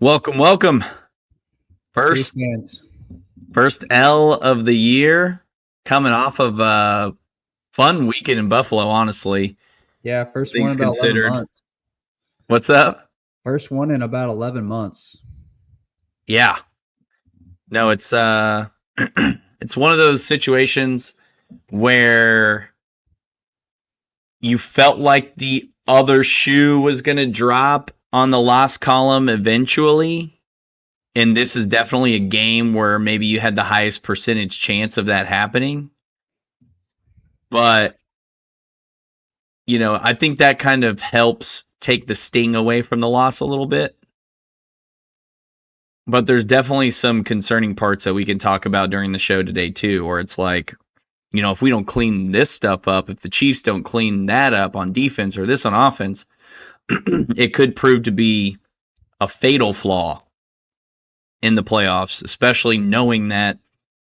Welcome, welcome. Chiefs First fans. first L of the year, coming off of a fun weekend in Buffalo, honestly. Yeah, first one Things in about 11 considered. months. What's up? First one in about 11 months. Yeah. No, it's it's one of those situations where you felt like the other shoe was going to drop on the loss column eventually. And this is definitely a game where maybe you had the highest percentage chance of that happening. But I think that kind of helps take the sting away from the loss a little bit. But there's definitely some concerning parts that we can talk about during the show today, too, where it's like, if we don't clean this stuff up, if the Chiefs don't clean that up on defense or this on offense, it could prove to be a fatal flaw in the playoffs, especially knowing that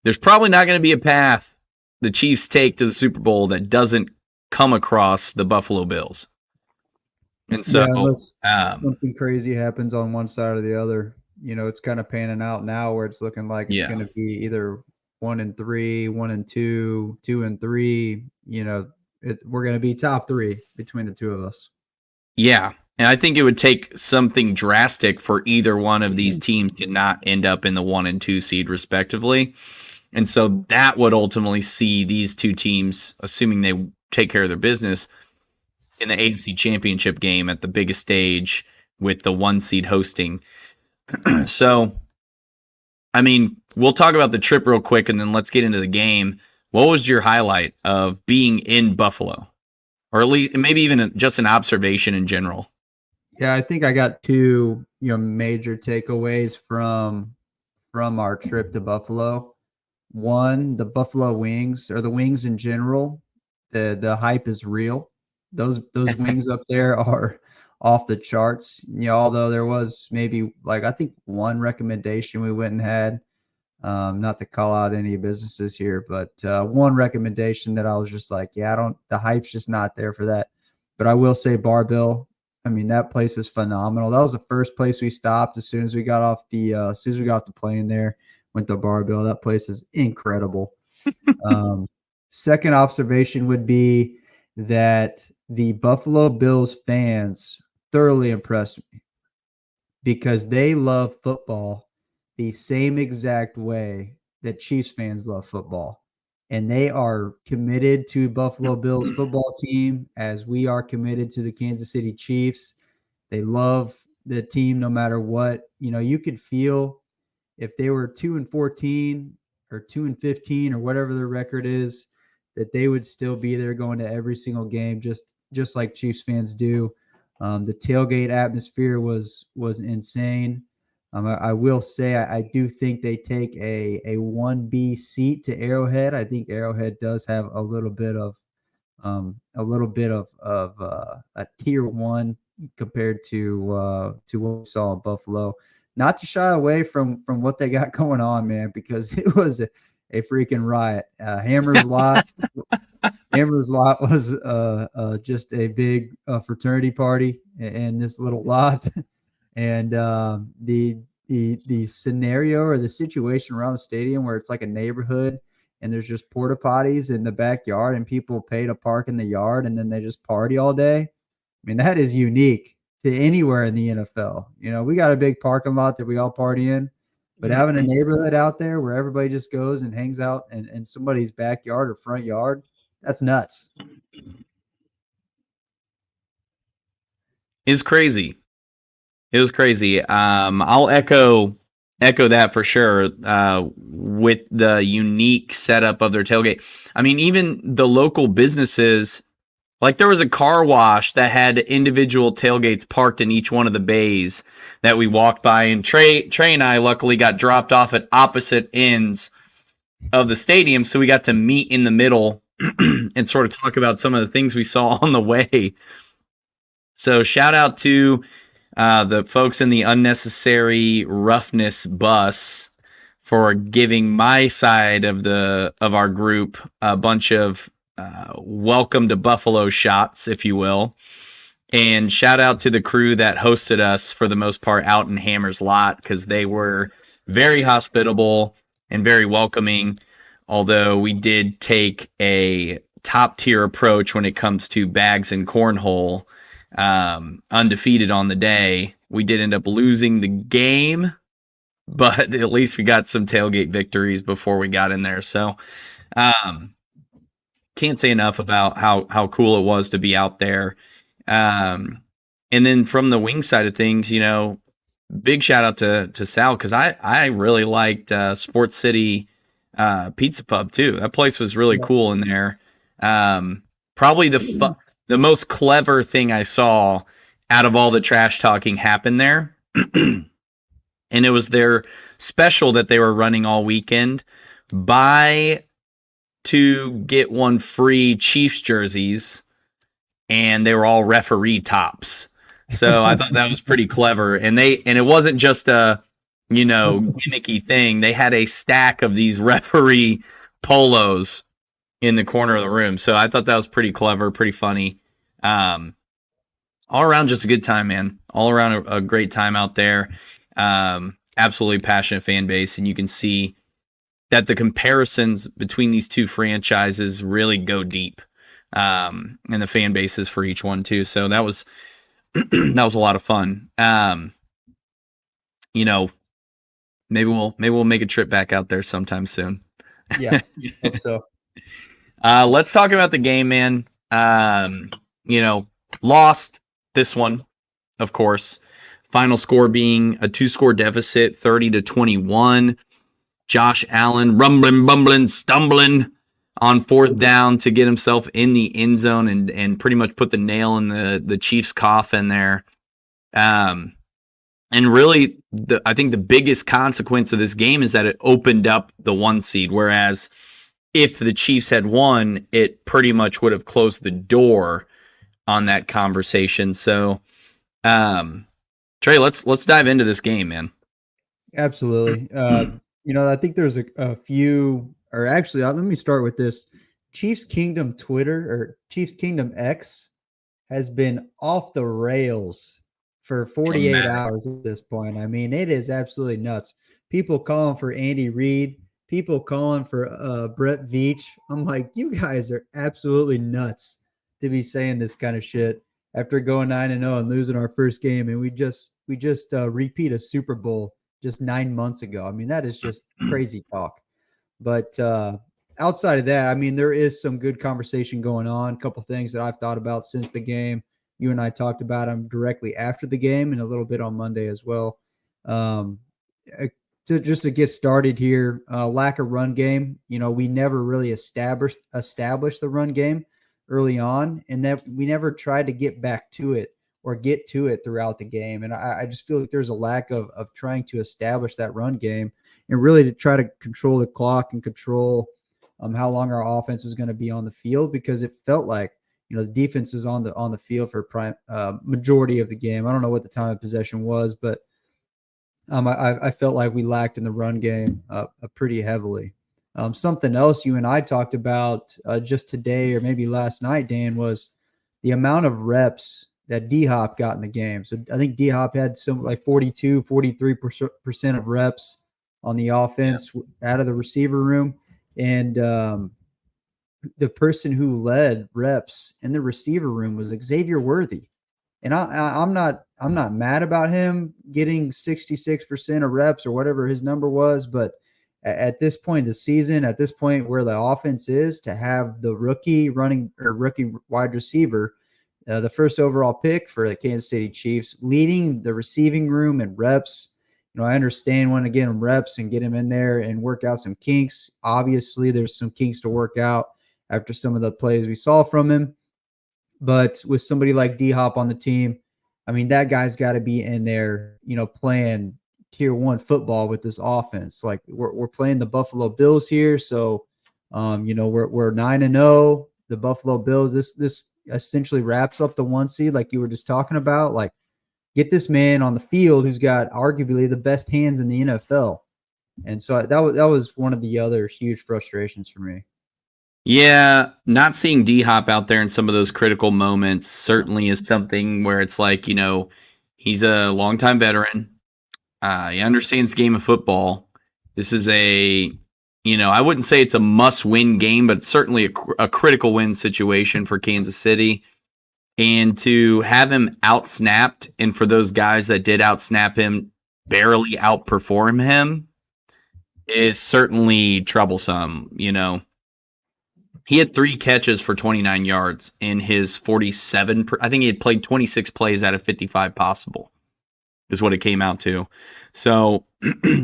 there's probably not going to be a path the Chiefs take to the Super Bowl that doesn't come across the Buffalo Bills. And so, Yeah, unless um, something crazy happens on one side or the other. It's kind of panning out now where it's looking like it's yeah. going to be either 1-3, 1-2, 2-3. We're going to be top three between the two of us. Yeah. And I think it would take something drastic for either one of these teams to not end up in the 1 and 2 seed, respectively. And so that would ultimately see these two teams, assuming they take care of their business, in the AFC Championship game at the biggest stage with the 1 seed hosting. So, I mean, we'll talk about the trip real quick and then let's get into the game. What was your highlight of being in Buffalo? Or at least maybe even just an observation in general? Yeah, I think I got two, major takeaways from our trip to Buffalo. One, the Buffalo wings or the wings in general, the hype is real. Those wings up there are off the charts. Although there was maybe I think one recommendation we went and had, not to call out any businesses here, but one recommendation that I was just like, yeah, the hype's just not there for that. But I will say Barbell. I mean, that place is phenomenal. That was the first place we stopped as soon as we got off the plane there. Went to Barbell. That place is incredible. Second observation would be that the Buffalo Bills fans thoroughly impressed me because they love football the same exact way that Chiefs fans love football. And they are committed to Buffalo Bills football team as we are committed to the Kansas City Chiefs. They love the team no matter what. You could feel if they were 2-14 or 2-15 or whatever their record is, that they would still be there going to every single game, just like Chiefs fans do. The tailgate atmosphere was insane. I will say I do think they take a 1B seat to Arrowhead. I think Arrowhead does have a little bit of a tier one compared to what we saw in Buffalo. Not to shy away from what they got going on, man, because it was a freaking riot. Hammer's Lot was just a big fraternity party in this little lot, and the scenario or the situation around the stadium where it's like a neighborhood and there's just porta potties in the backyard and people pay to park in the yard and then they just party all day. I mean, that is unique to anywhere in the NFL. We got a big parking lot that we all party in, but having a neighborhood out there where everybody just goes and hangs out in somebody's backyard or front yard, that's nuts. It's crazy. It was crazy. I'll echo that for sure. With the unique setup of their tailgate. I mean, even the local businesses, like there was a car wash that had individual tailgates parked in each one of the bays that we walked by, and Trey and I luckily got dropped off at opposite ends of the stadium, so we got to meet in the middle and sort of talk about some of the things we saw on the way. So shout out to the folks in the Unnecessary Roughness bus for giving my side of our group a bunch of welcome to Buffalo shots, if you will. And shout out to the crew that hosted us for the most part out in Hammer's Lot because they were very hospitable and very welcoming. Although we did take a top tier approach when it comes to bags and cornhole, undefeated on the day. We did end up losing the game, but at least we got some tailgate victories before we got in there. So um, can't say enough about how cool it was to be out there. Um, and then from the wing side of things, big shout out to Sal because I really liked Sports City Pizza Pub too. That place was really Yeah. cool in there. Probably the most clever thing I saw out of all the trash talking happened there, and it was their special that they were running all weekend. Buy to get one free Chiefs jerseys, and they were all referee tops. So I thought that was pretty clever. And it wasn't just a, gimmicky thing. They had a stack of these referee polos in the corner of the room. So I thought that was pretty clever, pretty funny. Um, all around just a good time, man. All around a great time out there. Absolutely passionate fan base, and you can see that the comparisons between these two franchises really go deep, and the fan bases for each one too. So that was that was a lot of fun. You know, maybe we'll make a trip back out there sometime soon. Yeah, hope so. Let's talk about the game, man. Lost this one, of course. Final score being a 2-score deficit, 30-21. Josh Allen rumbling, bumbling, stumbling on fourth down to get himself in the end zone and pretty much put the nail in the Chiefs' coffin there. And really, I think the biggest consequence of this game is that it opened up the 1 seed, whereas if the Chiefs had won, it pretty much would have closed the door on that conversation. So, Trey, let's dive into this game, man. Absolutely. I think there's a few, or actually, let me start with this. Chiefs Kingdom Twitter or Chiefs Kingdom X has been off the rails for 48 Dramatic. hours at this point. I mean, it is absolutely nuts. People calling for Andy Reid, people calling for Brett Veach. I'm like, you guys are absolutely nuts to be saying this kind of shit after going 9-0 and losing our first game, and we just repeat a Super Bowl just 9 months ago. I mean, that is just crazy talk. But outside of that, I mean, there is some good conversation going on. A couple things that I've thought about since the game. You and I talked about them directly after the game and a little bit on Monday as well. Um, just to get started here, lack of run game. We never really established the run game early on, and that we never tried to get back to it or get to it throughout the game. And I just feel like there's a lack of trying to establish that run game and really to try to control the clock and control how long our offense was going to be on the field, because it felt like the defense was on the field for majority of the game. I don't know what the time of possession was, but I felt like we lacked in the run game pretty heavily. Something else you and I talked about just today or maybe last night, Dan, was the amount of reps that D-Hop got in the game. So I think D-Hop had some like 42, 43% of reps on the offense out of the receiver room. And the person who led reps in the receiver room was Xavier Worthy. And I'm not mad about him getting 66% of reps or whatever his number was, but at this point in the season, at this point where the offense is, to have the rookie wide receiver, the first overall pick for the Kansas City Chiefs, leading the receiving room in reps. I understand wanting to get him reps and get him in there and work out some kinks. Obviously, there's some kinks to work out after some of the plays we saw from him. But with somebody like D-Hop on the team, I mean, that guy's got to be in there, playing tier 1 football with this offense. Like we're playing the Buffalo Bills here. So, we're 9-0. The Buffalo Bills, this essentially wraps up the 1 seed, like you were just talking about. Like, get this man on the field who's got arguably the best hands in the NFL. And so that was one of the other huge frustrations for me. Yeah, not seeing D Hop out there in some of those critical moments certainly is something where it's like, he's a longtime veteran. He understands the game of football. This is I wouldn't say it's a must-win game, but it's certainly a critical win situation for Kansas City. And to have him outsnapped, and for those guys that did outsnap him, barely outperform him, is certainly troublesome. He had 3 catches for 29 yards in his 47. I think he had played 26 plays out of 55 possible, is what it came out to. So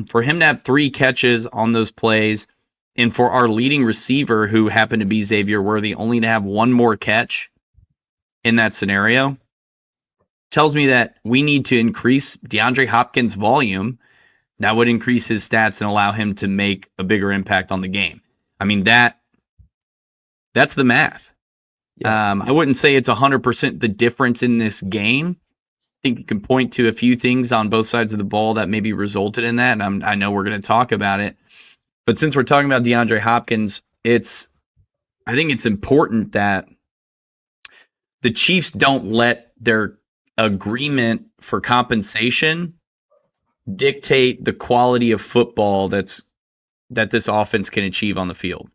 for him to have 3 catches on those plays, and for our leading receiver, who happened to be Xavier Worthy, only to have one more catch in that scenario, tells me that we need to increase DeAndre Hopkins' volume. That would increase his stats and allow him to make a bigger impact on the game. I mean, that's the math. Yeah. I wouldn't say it's 100% the difference in this game. I think you can point to a few things on both sides of the ball that maybe resulted in that, and I know we're going to talk about it. But since we're talking about DeAndre Hopkins, I think it's important that the Chiefs don't let their agreement for compensation dictate the quality of football that this offense can achieve on the field.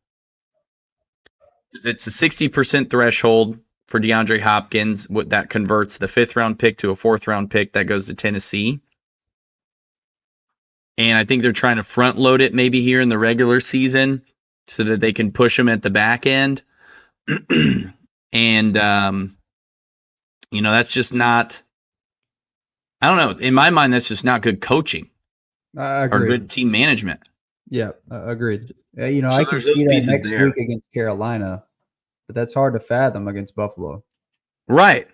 Because it's a 60% threshold for DeAndre Hopkins. What that converts the 5th-round pick to a 4th-round pick that goes to Tennessee. And I think they're trying to front load it maybe here in the regular season so that they can push him at the back end. And, that's just not, I don't know. In my mind, that's just not good coaching or Agreed. good team management. Yeah, agreed. So I can there's those see that pieces next there. week against Carolina, but that's hard to fathom against Buffalo. Right.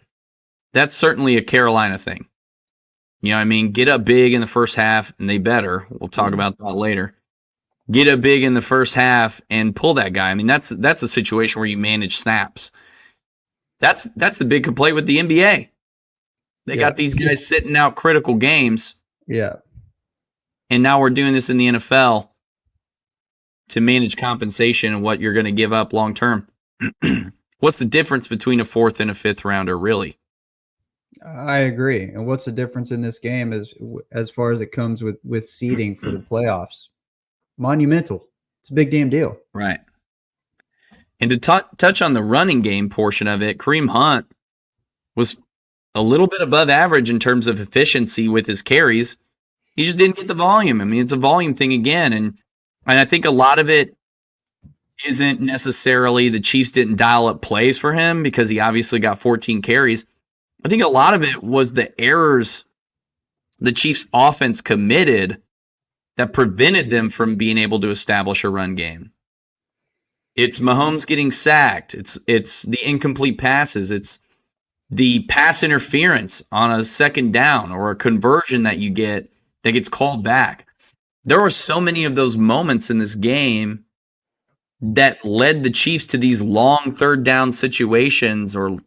That's certainly a Carolina thing. Get up big in the first half, and they better. We'll talk about that later. Get up big in the first half and pull that guy. I mean, that's a situation where you manage snaps. That's the big complaint with the NBA. They got these guys sitting out critical games. Yeah. And now we're doing this in the NFL to manage compensation and what you're going to give up long term. What's the difference between a 4th and a 5th rounder, really? I agree. And what's the difference in this game as far as it comes with seeding for the playoffs? Monumental. It's a big damn deal. Right. And to touch on the running game portion of it, Kareem Hunt was a little bit above average in terms of efficiency with his carries. He just didn't get the volume. I mean, it's a volume thing again. And I think a lot of it isn't necessarily the Chiefs didn't dial up plays for him because he obviously got 14 carries. I think a lot of it was the errors the Chiefs offense committed that prevented them from being able to establish a run game. It's Mahomes getting sacked. It's the incomplete passes. It's the pass interference on a 2nd down or a conversion that you get that gets called back. There were so many of those moments in this game that led the Chiefs to these long 3rd down situations or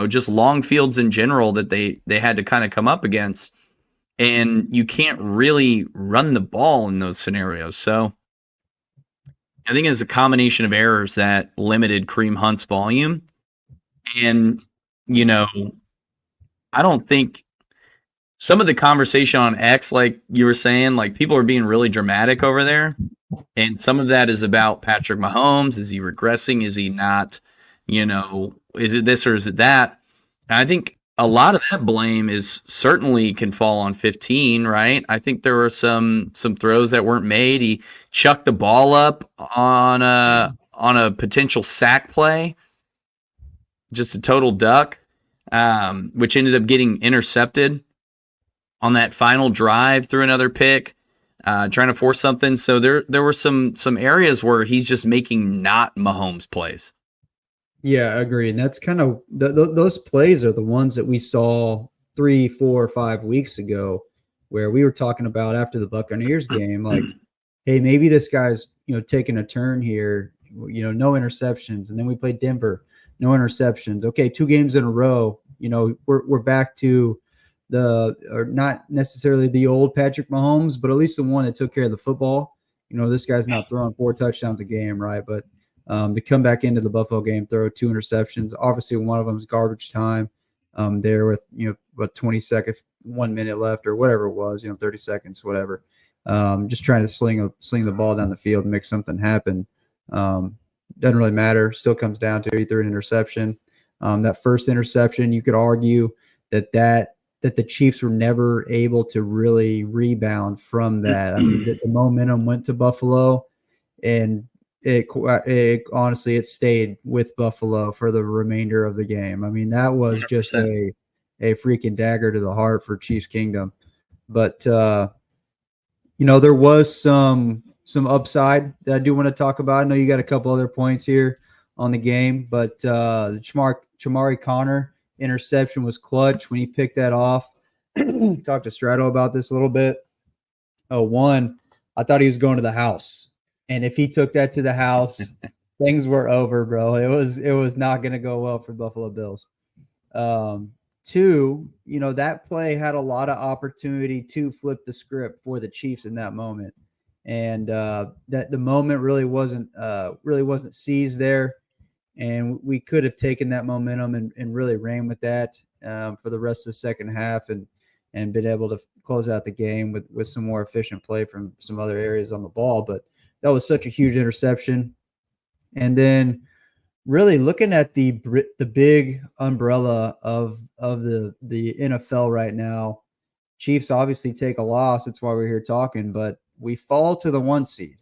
just long fields in general that they had to kind of come up against. And you can't really run the ball in those scenarios. So I think it's a combination of errors that limited Kareem Hunt's volume. And, I don't think some of the conversation on X, like you were saying, like people are being really dramatic over there. And some of that is about Patrick Mahomes. Is he regressing? Is he not? Is it this or is it that? And I think a lot of that blame is certainly can fall on 15, right? I think there were some throws that weren't made. He chucked the ball up on a potential sack play, just a total duck, which ended up getting intercepted on that final drive through another pick. Trying to force something. So there were some areas where he's just making not Mahomes plays. Yeah, I agree. And that's kind of those plays are the ones that we saw 3, 4, 5 weeks ago, where we were talking about after the Buccaneers game, like, hey, maybe this guy's taking a turn here. No interceptions, and then we played Denver, no interceptions. Okay, 2 games in a row. We're back to or not necessarily the old Patrick Mahomes, but at least the one that took care of the football. This guy's not throwing 4 touchdowns a game, right? But To come back into the Buffalo game, throw 2 interceptions. Obviously, one of them is garbage time. There with 20 seconds, 1 minute left, or whatever it was, 30 seconds, whatever. Just trying to sling the ball down the field and make something happen. Doesn't really matter. Still comes down to he threw an interception. That first interception, you could argue that the Chiefs were never able to really rebound from that. I mean, the momentum went to Buffalo, and it honestly it stayed with Buffalo for the remainder of the game. I mean, that was just 100%. a freaking dagger to the heart for Chiefs Kingdom. But there was some upside that I do want to talk about. I know you got a couple other points here on the game, but the Chamari Connor interception was clutch when he picked that off. Talked to Strato about this a little bit. One, I thought he was going to the house, and if he took that to the house, things were over, bro. It was not going to go well for Buffalo Bills. Two, that play had a lot of opportunity to flip the script for the Chiefs in that moment, and that the moment really wasn't seized there, and we could have taken that momentum and really ran with that for the rest of the second half and been able to close out the game with some more efficient play from some other areas on the ball. But that was such a huge interception, and then really looking at the big umbrella of the NFL right now, Chiefs obviously take a loss. That's why we're here talking, but we fall to the 1 seed.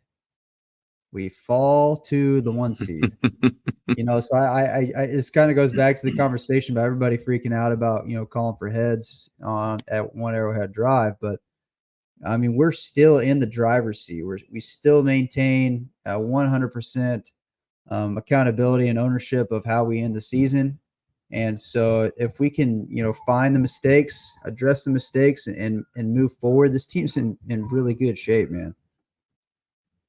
So I this kind of goes back to the conversation about everybody freaking out about, calling for heads at One Arrowhead Drive. But I mean, we're still in the driver's seat. We still maintain 100% accountability and ownership of how we end the season. And so if we can, find the mistakes, address the mistakes and move forward, this team's in really good shape, man.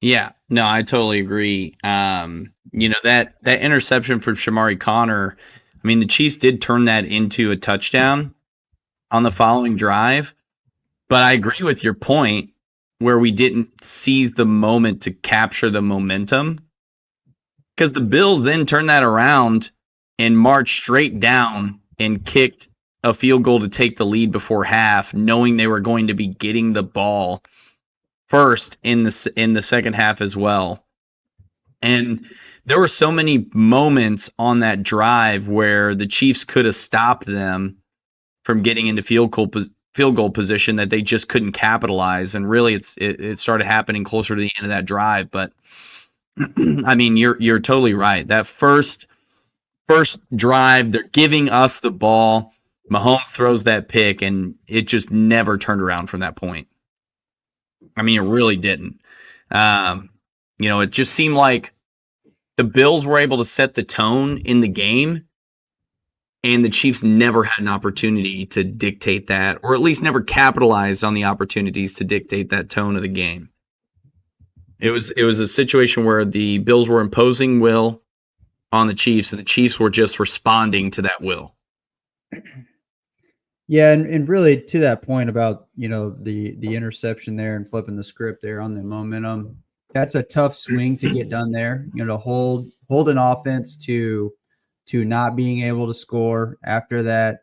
Yeah, no, I totally agree. That interception from Shamari Connor, I mean, the Chiefs did turn that into a touchdown on the following drive, but I agree with your point where we didn't seize the moment to capture the momentum, because the Bills then turned that around and marched straight down and kicked a field goal to take the lead before half, knowing they were going to be getting the ball first in the second half as well. And there were so many moments on that drive where the Chiefs could have stopped them from getting into field goal position that they just couldn't capitalize. And really, it started happening closer to the end of that drive. But I mean, you're totally right. That first drive, they're giving us the ball. Mahomes throws that pick, and it just never turned around from that point. I mean, it really didn't. It just seemed like the Bills were able to set the tone in the game, and the Chiefs never had an opportunity to dictate that, or at least never capitalized on the opportunities to dictate that tone of the game. It was a situation where the Bills were imposing will on the Chiefs, and the Chiefs were just responding to that will. Yeah, and really to that point about, the interception there and flipping the script there on the momentum, that's a tough swing to get done there. To hold an offense to not being able to score after that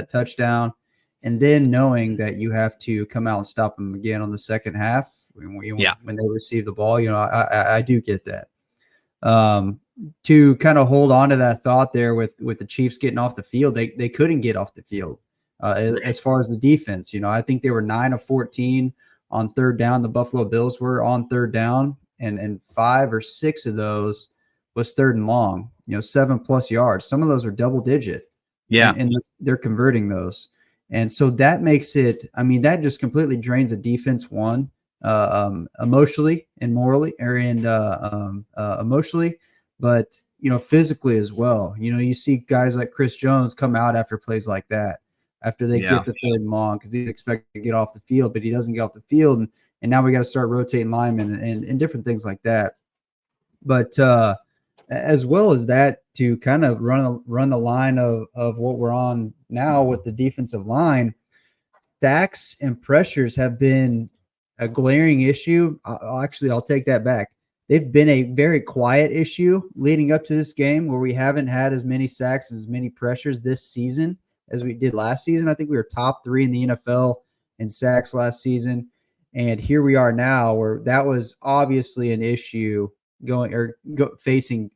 touchdown, and then knowing that you have to come out and stop them again on the second half when they receive the ball. I do get that. To kind of hold on to that thought there with the Chiefs getting off the field, they couldn't get off the field as far as the defense. I think they were 9 of 14 on third down. The Buffalo Bills were on third down, and 5 or 6 of those was third and long, 7+ yards. Some of those are double digit. Yeah. And they're converting those. And so that makes it, I mean, that just completely drains the defense, one, emotionally and morally, emotionally, but, physically as well. You see guys like Chris Jones come out after plays like that, after they get the third and long, because he's expected to get off the field, but he doesn't get off the field. And now we got to start rotating linemen and different things like that. But as well as that, to kind of run the line of what we're on now with the defensive line, sacks and pressures have been a glaring issue. I'll take that back. they've been a very quiet issue leading up to this game, where we haven't had as many sacks, as many pressures this season as we did last season. I think we were top 3 in the NFL in sacks last season. And here we are now, where that was obviously an issue facing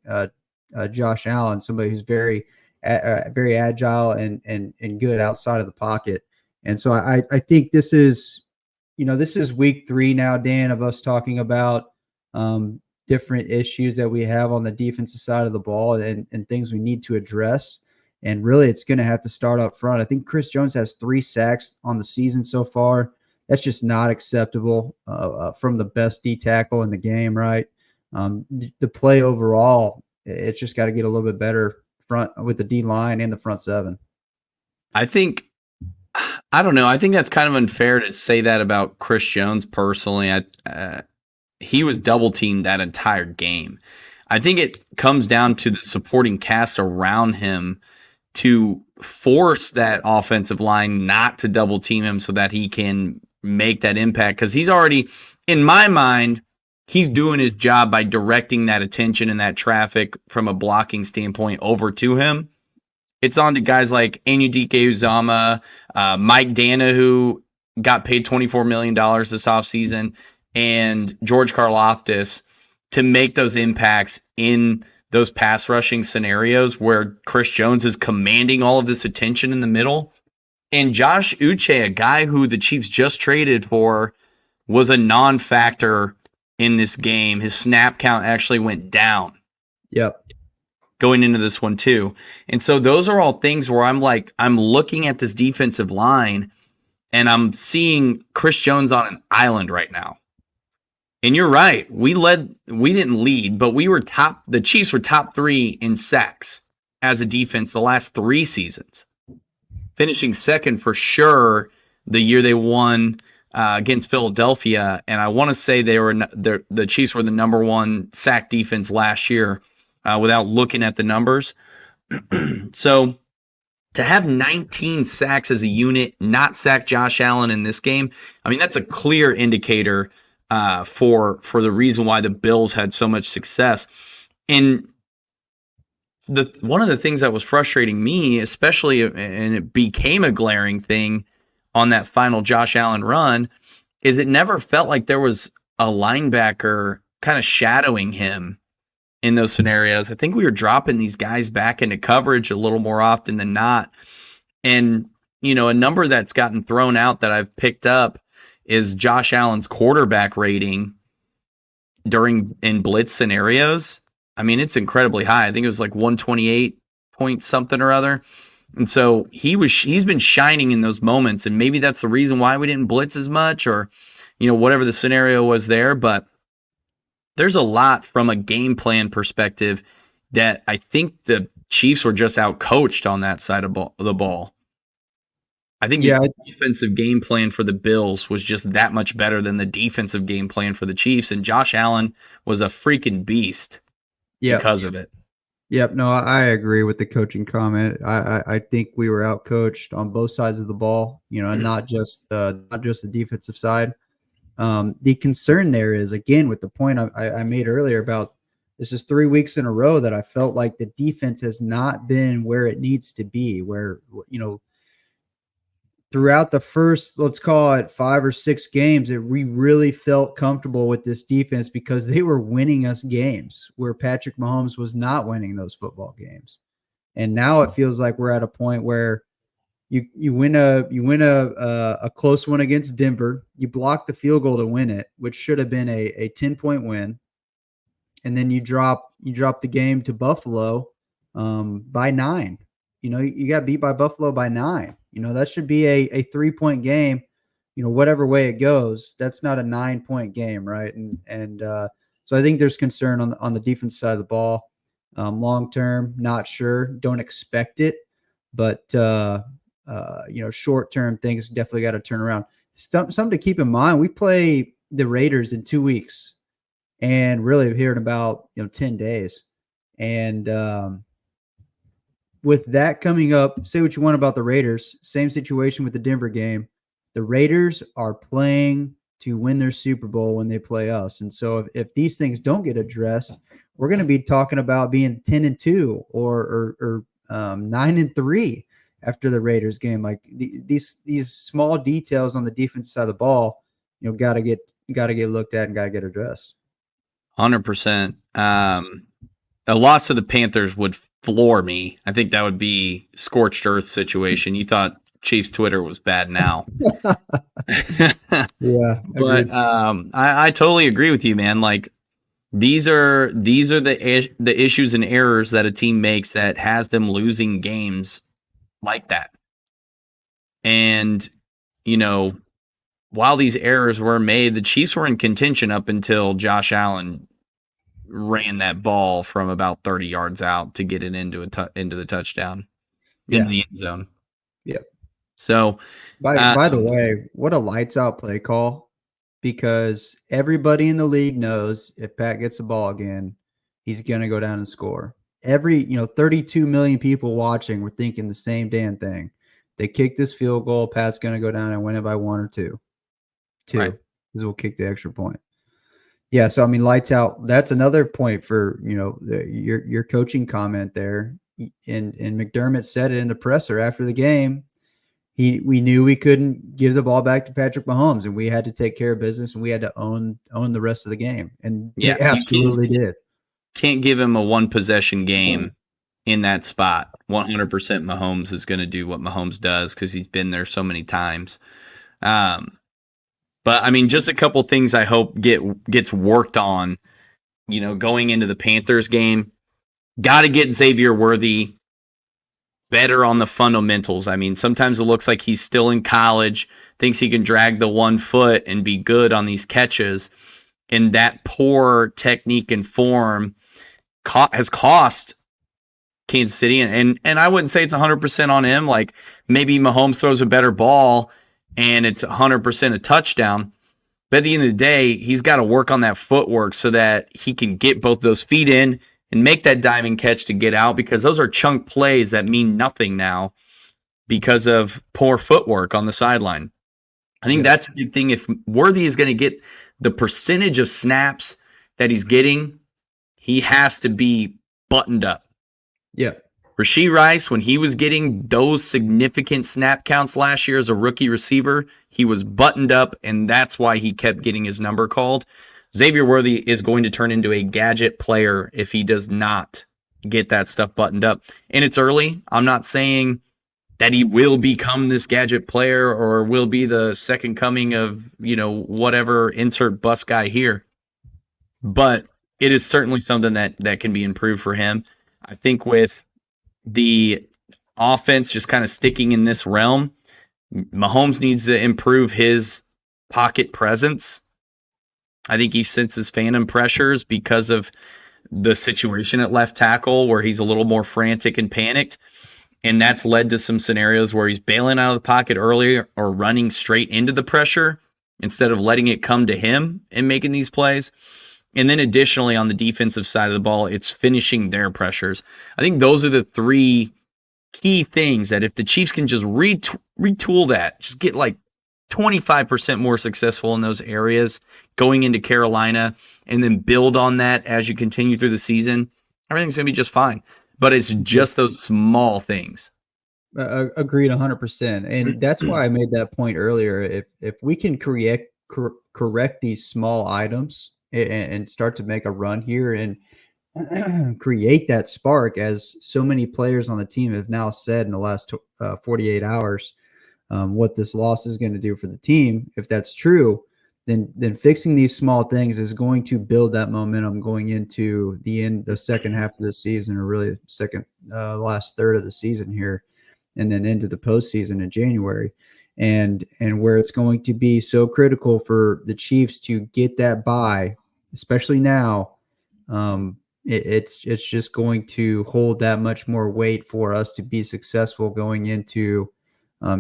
Josh Allen, somebody who's very agile and good outside of the pocket. And so I think this is week 3 now, Dan, of us talking about different issues that we have on the defensive side of the ball, and things we need to address. And really, it's going to have to start up front. I think Chris Jones has 3 sacks on the season so far. That's just not acceptable from the best D tackle in the game, right? The play overall, it's just got to get a little bit better front with the D line and the front 7. I don't know. I think that's kind of unfair to say that about Chris Jones personally. He was double teamed that entire game. I think it comes down to the supporting cast around him to force that offensive line not to double team him so that he can make that impact. Because he's already, in my mind, he's doing his job by directing that attention and that traffic from a blocking standpoint over to him. It's on to guys like Anyudike Uzama, Mike Dana, who got paid $24 million this offseason, and George Karlaftis to make those impacts in those pass rushing scenarios where Chris Jones is commanding all of this attention in the middle. And Josh Uche, a guy who the Chiefs just traded for, was a non-factor in this game. His snap count actually went down. Yep. Going into this one too. And so those are all things where I'm looking at this defensive line and I'm seeing Chris Jones on an island right now. And you're right. We didn't lead, but the Chiefs were top 3 in sacks as a defense the last 3 seasons. Finishing second for sure the year they won against Philadelphia. And I want to say the Chiefs were the number 1 sack defense last year without looking at the numbers. So to have 19 sacks as a unit, not sack Josh Allen in this game, I mean, that's a clear indicator for the reason why the Bills had so much success. And one of the things that was frustrating me, especially, and it became a glaring thing on that final Josh Allen run, is it never felt like there was a linebacker kind of shadowing him in those scenarios. I think we were dropping these guys back into coverage a little more often than not. And, a number that's gotten thrown out that I've picked up is Josh Allen's quarterback rating in blitz scenarios. I mean, it's incredibly high. I think it was like 128 point something or other. And so he's been shining in those moments, and maybe that's the reason why we didn't blitz as much, or whatever the scenario was there. But there's a lot from a game plan perspective that I think the Chiefs were just outcoached on that side of the ball. I think the offensive game plan for the Bills was just that much better than the defensive game plan for the Chiefs, and Josh Allen was a freaking beast because of it. Yep. No, I agree with the coaching comment. I think we were outcoached on both sides of the ball, and not just the defensive side. The concern there is, again, with the point I made earlier about this is 3 weeks in a row that I felt like the defense has not been where it needs to be, where, throughout the first, let's call it 5 or 6 games, we really felt comfortable with this defense because they were winning us games where Patrick Mahomes was not winning those football games. And now it feels like we're at a point where you win a close one against Denver, you block the field goal to win it, which should have been a 10-point win, and then you drop the game to Buffalo by 9. You got beat by Buffalo by 9. That should be a 3-point game, whatever way it goes. That's not a 9-point game, right? And so I think there's concern on the defense side of the ball. Long term, not sure. Don't expect it, but short term things definitely got to turn around. Something to keep in mind: we play the Raiders in 2 weeks, and really here in about 10 days, and with that coming up, say what you want about the Raiders. Same situation with the Denver game. The Raiders are playing to win their Super Bowl when they play us. And so if these things don't get addressed, we're going to be talking about being 10-2 or 9-3 after the Raiders game. Like these small details on the defense side of the ball, got to get looked at and got to get addressed. 100%. A loss to the Panthers would floor me. I think that would be scorched earth situation. You thought Chiefs Twitter was bad now. Yeah, But I totally agree with you, man. Like these are the issues and errors that a team makes that has them losing games like that. And while these errors were made, the Chiefs were in contention up until Josh Allen ran that ball from about 30 yards out to get it into the touchdown into the end zone. Yeah. So, by the way, what a lights out play call, because everybody in the league knows if Pat gets the ball again, he's going to go down and score. 32 million people watching were thinking the same damn thing. They kick this field goal, Pat's going to go down and win it by 1 or 2. Right. Because we'll kick the extra point. Yeah, so I mean, lights out. That's another point for your coaching comment there. And McDermott said it in the presser after the game. We knew we couldn't give the ball back to Patrick Mahomes, and we had to take care of business, and we had to own the rest of the game. And they absolutely did. Can't give him a one possession game in that spot. 100% Mahomes is going to do what Mahomes does because he's been there so many times. But I mean, just a couple things I hope gets worked on. Going into the Panthers game, got to get Xavier Worthy better on the fundamentals. I mean, sometimes it looks like he's still in college, thinks he can drag the 1 foot and be good on these catches, and that poor technique and form has cost Kansas City. And I wouldn't say it's 100% on him. Like maybe Mahomes throws a better ball and it's 100% a touchdown. But at the end of the day, he's got to work on that footwork so that he can get both those feet in and make that diving catch to get out, because those are chunk plays that mean nothing now because of poor footwork on the sideline. I think that's a big thing. If Worthy is going to get the percentage of snaps that he's getting, he has to be buttoned up. Yeah. Rashee Rice, when he was getting those significant snap counts last year as a rookie receiver, he was buttoned up, and that's why he kept getting his number called. Xavier Worthy is going to turn into a gadget player if he does not get that stuff buttoned up. And it's early. I'm not saying that he will become this gadget player or will be the second coming of, whatever insert bus guy here. But it is certainly something that can be improved for him. I think with the offense just kind of sticking in this realm, Mahomes needs to improve his pocket presence. I think he senses phantom pressures because of the situation at left tackle where he's a little more frantic and panicked. And that's led to some scenarios where he's bailing out of the pocket earlier or running straight into the pressure instead of letting it come to him and making these plays. And then additionally, on the defensive side of the ball, it's finishing their pressures. I think those are the 3 key things that if the Chiefs can just retool that, just get like 25% more successful in those areas going into Carolina, and then build on that as you continue through the season, everything's going to be just fine. But it's just those small things. Agreed 100%. And that's why I made that point earlier. If we can correct these small items and start to make a run here and create that spark, as so many players on the team have now said in the last 48 hours, what this loss is going to do for the team. If that's true, then fixing these small things is going to build that momentum going into the second half of the season, or really last third of the season here, and then into the postseason in January. And where it's going to be so critical for the Chiefs to get that bye, especially now, it's just going to hold that much more weight for us to be successful going into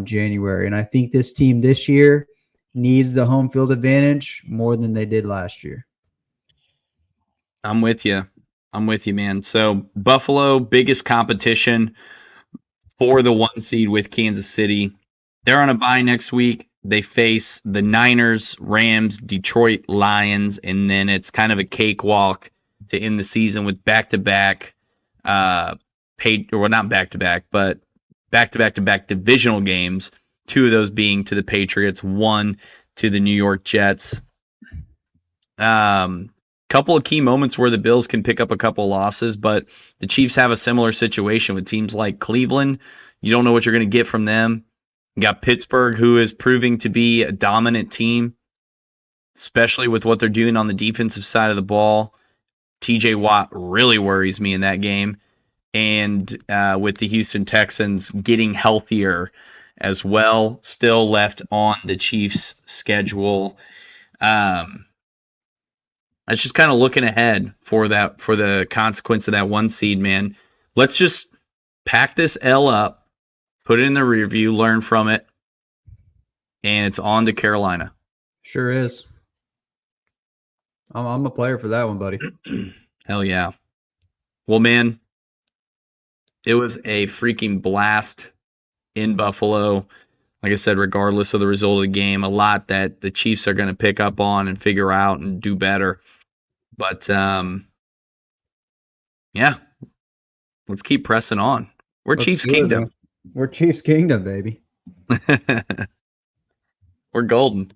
January. And I think this team this year needs the home field advantage more than they did last year. I'm with you, man. So Buffalo, biggest competition for the 1 seed with Kansas City. They're on a bye next week. They face the Niners, Rams, Detroit Lions, and then it's kind of a cakewalk to end the season with back-to-back not back-to-back, but back-to-back divisional games. Two of those being to the Patriots, one to the New York Jets. Couple of key moments where the Bills can pick up a couple losses, but the Chiefs have a similar situation with teams like Cleveland. You don't know what you're going to get from them. You got Pittsburgh, who is proving to be a dominant team, especially with what they're doing on the defensive side of the ball. TJ Watt really worries me in that game. And with the Houston Texans getting healthier as well, still left on the Chiefs' schedule. That's just kind of looking ahead for the consequence of that one seed, man. Let's just pack this L up, put it in the rear view, learn from it, and it's on to Carolina. Sure is. I'm a player for that one, buddy. Hell yeah. Well, man, it was a freaking blast in Buffalo. Like I said, regardless of the result of the game, a lot that the Chiefs are going to pick up on and figure out and do better. But, yeah, let's keep pressing on. We're Chiefs Kingdom. We're Chiefs Kingdom, baby. We're golden.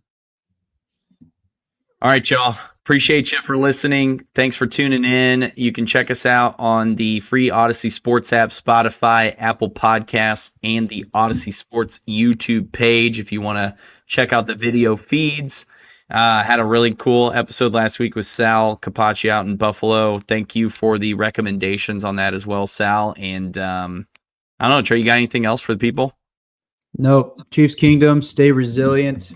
All right, y'all. Appreciate you for listening. Thanks for tuning in. You can check us out on the free Odyssey Sports app, Spotify, Apple Podcasts, and the Odyssey Sports YouTube page if you want to check out the video feeds. Had a really cool episode last week with Sal Capacci out in Buffalo. Thank you for the recommendations on that as well, Sal. And I don't know, Trey, you got anything else for the people? Nope. Chiefs Kingdom, stay resilient.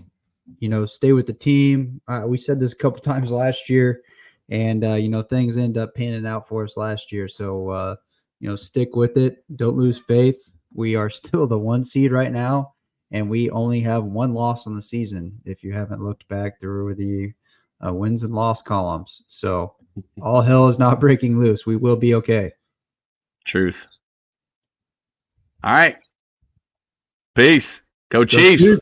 Stay with the team. We said this a couple times last year, and things end up panning out for us last year. So stick with it. Don't lose faith. We are still the 1 seed right now, and we only have 1 loss on the season. If you haven't looked back through the wins and loss columns, so all hell is not breaking loose. We will be okay. Truth. All right. Peace. Go Chiefs.